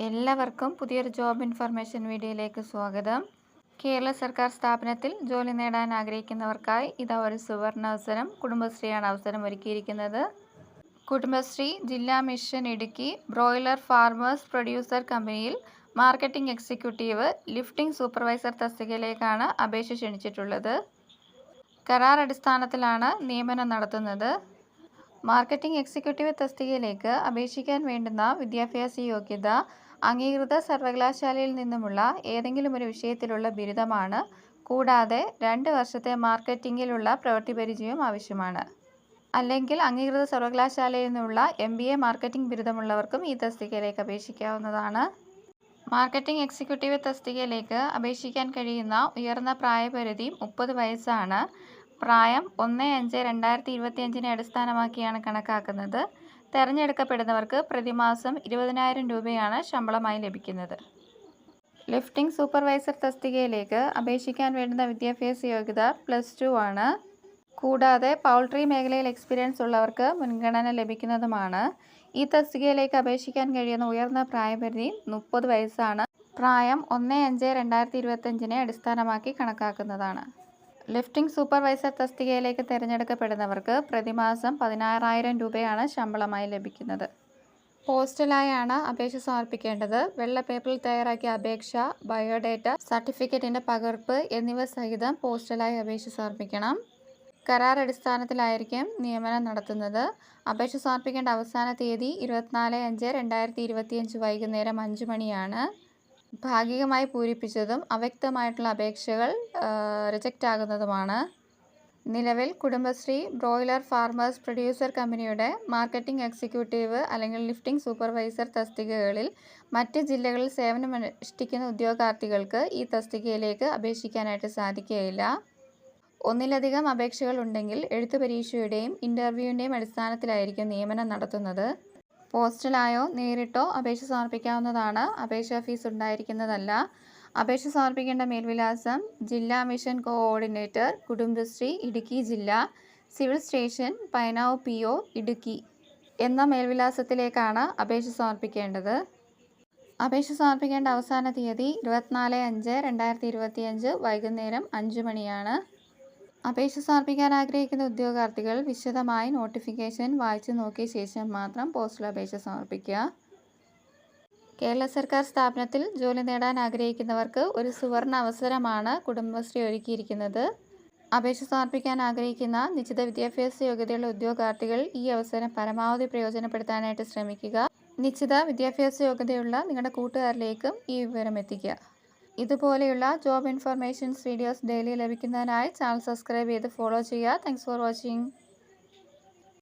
എല്ലാവർക്കും പുതിയൊരു job information വീഡിയോയിലേക്ക് സ്വാഗതം. കേരള സർക്കാർ സ്ഥാപനത്തിൽ ജോലി നേടാൻ ആഗ്രഹിക്കുന്നവർക്കായി ഇതാ ഒരു സുവർണാവസരം. കുടുംബശ്രീയാണ് അവസരം ഒരുക്കിയിരിക്കുന്നത്. കുടുംബശ്രീ ജില്ലാ mission Idukki broiler farmers producer കമ്പനിയിൽ മാർക്കറ്റിംഗ് എക്സിക്യൂട്ടീവ് ലിഫ്റ്റിംഗ് സൂപ്പർവൈസർ തസ്തികയിലേക്കാണ് അപേക്ഷ ക്ഷണിച്ചിട്ടുള്ളത്. കരാർ അടിസ്ഥാനത്തിലാണ് നിയമനം നടത്തുന്നത്. മാർക്കറ്റിംഗ് എക്സിക്യൂട്ടീവ് തസ്തികയിലേക്ക് അപേക്ഷിക്കാൻ വേണ്ടുന്ന വിദ്യാഭ്യാസ യോഗ്യത അംഗീകൃത സർവകലാശാലയിൽ നിന്നുമുള്ള ഏതെങ്കിലും ഒരു വിഷയത്തിലുള്ള ബിരുദമാണ്. കൂടാതെ 2 വർഷത്തെ മാർക്കറ്റിംഗിലുള്ള പ്രവൃത്തി പരിചയവും ആവശ്യമാണ്. അല്ലെങ്കിൽ അംഗീകൃത സർവകലാശാലയിൽ നിന്നുള്ള MBA മാർക്കറ്റിംഗ് ബിരുദമുള്ളവർക്കും ഈ തസ്തികയിലേക്ക് അപേക്ഷിക്കാവുന്നതാണ്. മാർക്കറ്റിംഗ് എക്സിക്യൂട്ടീവ് തസ്തികയിലേക്ക് അപേക്ഷിക്കാൻ കഴിയുന്ന ഉയർന്ന പ്രായപരിധി 30 വയസ്സാണ്. പ്രായം 1/5/2025 അടിസ്ഥാനമാക്കിയാണ് കണക്കാക്കുന്നത്. തെരഞ്ഞെടുക്കപ്പെടുന്നവർക്ക് പ്രതിമാസം 20,000 രൂപയാണ് ശമ്പളമായി ലഭിക്കുന്നത്. ലിഫ്റ്റിംഗ് സൂപ്പർവൈസർ തസ്തികയിലേക്ക് അപേക്ഷിക്കാൻ വേണ്ടുന്ന വിദ്യാഭ്യാസ യോഗ്യത +2 ആണ്. കൂടാതെ പൗൾട്രി മേഖലയിൽ എക്സ്പീരിയൻസ് ഉള്ളവർക്ക് മുൻഗണന ലഭിക്കുന്നതുമാണ്. ഈ തസ്തികയിലേക്ക് അപേക്ഷിക്കാൻ കഴിയുന്ന ഉയർന്ന പ്രായപരിധി 30 വയസ്സാണ്. പ്രായം 1/5/2025 അടിസ്ഥാനമാക്കി കണക്കാക്കുന്നതാണ്. ലിഫ്റ്റിംഗ് സൂപ്പർവൈസർ തസ്തികയിലേക്ക് തിരഞ്ഞെടുക്കപ്പെടുന്നവർക്ക് പ്രതിമാസം 16,000 രൂപയാണ് ശമ്പളമായി ലഭിക്കുന്നത്. പോസ്റ്റലായാണ് അപേക്ഷ സമർപ്പിക്കേണ്ടത്. വെള്ള പേപ്പറിൽ തയ്യാറാക്കിയ അപേക്ഷ, ബയോഡേറ്റ, സർട്ടിഫിക്കറ്റിൻ്റെ പകർപ്പ് എന്നിവ സഹിതം പോസ്റ്റലായി അപേക്ഷ സമർപ്പിക്കണം. കരാർ അടിസ്ഥാനത്തിലായിരിക്കും നിയമനം നടത്തുന്നത്. അപേക്ഷ സമർപ്പിക്കേണ്ട അവസാന തീയതി 24/5/2025 വൈകുന്നേരം 5 മണിയാണ്. ഭാഗികമായി പൂരിപ്പിച്ചതും അവ്യക്തമായിട്ടുള്ള അപേക്ഷകൾ റിജക്റ്റ് ആകുന്നതുമാണ്. നിലവിൽ കുടുംബശ്രീ ബ്രോയിലർ ഫാർമേഴ്സ് പ്രൊഡ്യൂസർ കമ്പനിയുടെ മാർക്കറ്റിംഗ് എക്സിക്യൂട്ടീവ് അല്ലെങ്കിൽ ലിഫ്റ്റിംഗ് സൂപ്പർവൈസർ തസ്തികകളിൽ മറ്റ് ജില്ലകളിൽ സേവനമനുഷ്ഠിക്കുന്ന ഉദ്യോഗാർത്ഥികൾക്ക് ഈ തസ്തികയിലേക്ക് അപേക്ഷിക്കാനായിട്ട് സാധിക്കുകയില്ല. ഒന്നിലധികം അപേക്ഷകൾ ഉണ്ടെങ്കിൽ എഴുത്തു പരീക്ഷയുടെയും ഇൻ്റർവ്യൂവിൻ്റെയും അടിസ്ഥാനത്തിലായിരിക്കും നിയമനം നടത്തുന്നത്. പോസ്റ്റലായോ നേരിട്ടോ അപേക്ഷ സമർപ്പിക്കാവുന്നതാണ്. അപേക്ഷാ ഫീസ് ഉണ്ടായിരിക്കുന്നതല്ല. അപേക്ഷ സമർപ്പിക്കേണ്ട മേൽവിലാസം: ജില്ലാ മിഷൻ കോഓർഡിനേറ്റർ, കുടുംബശ്രീ, ഇടുക്കി ജില്ല, civil station, Painavu PO, Idukki എന്ന മേൽവിലാസത്തിലേക്കാണ് അപേക്ഷ സമർപ്പിക്കേണ്ടത്. അപേക്ഷ സമർപ്പിക്കേണ്ട അവസാന തീയതി 24/5/2025 വൈകുന്നേരം 5 മണിയാണ്. അപേക്ഷ സമർപ്പിക്കാൻ ആഗ്രഹിക്കുന്ന ഉദ്യോഗാർത്ഥികൾ വിശദമായി നോട്ടിഫിക്കേഷൻ വായിച്ചു നോക്കിയ ശേഷം മാത്രം പോസ്റ്റൽ അപേക്ഷ സമർപ്പിക്കുക. കേരള സർക്കാർ സ്ഥാപനത്തിൽ ജോലി നേടാൻ ആഗ്രഹിക്കുന്നവർക്ക് ഒരു സുവർണ അവസരമാണ് കുടുംബശ്രീ ഒരുക്കിയിരിക്കുന്നത്. അപേക്ഷ സമർപ്പിക്കാൻ ആഗ്രഹിക്കുന്ന നിശ്ചിത വിദ്യാഭ്യാസ യോഗ്യതയുള്ള ഉദ്യോഗാർത്ഥികൾ ഈ അവസരം പരമാവധി പ്രയോജനപ്പെടുത്താനായിട്ട് ശ്രമിക്കുക. നിശ്ചിത വിദ്യാഭ്യാസ യോഗ്യതയുള്ള നിങ്ങളുടെ കൂട്ടുകാരിലേക്കും ഈ വിവരം എത്തിക്കുക. ഇതുപോലെയുള്ള ജോബ് ഇൻഫർമേഷൻസ് വീഡിയോസ് ഡെയിലി ലഭിക്കുന്നതിനായി ചാനൽ സബ്സ്ക്രൈബ് ചെയ്ത് ഫോളോ ചെയ്യുക. Thanks for watching.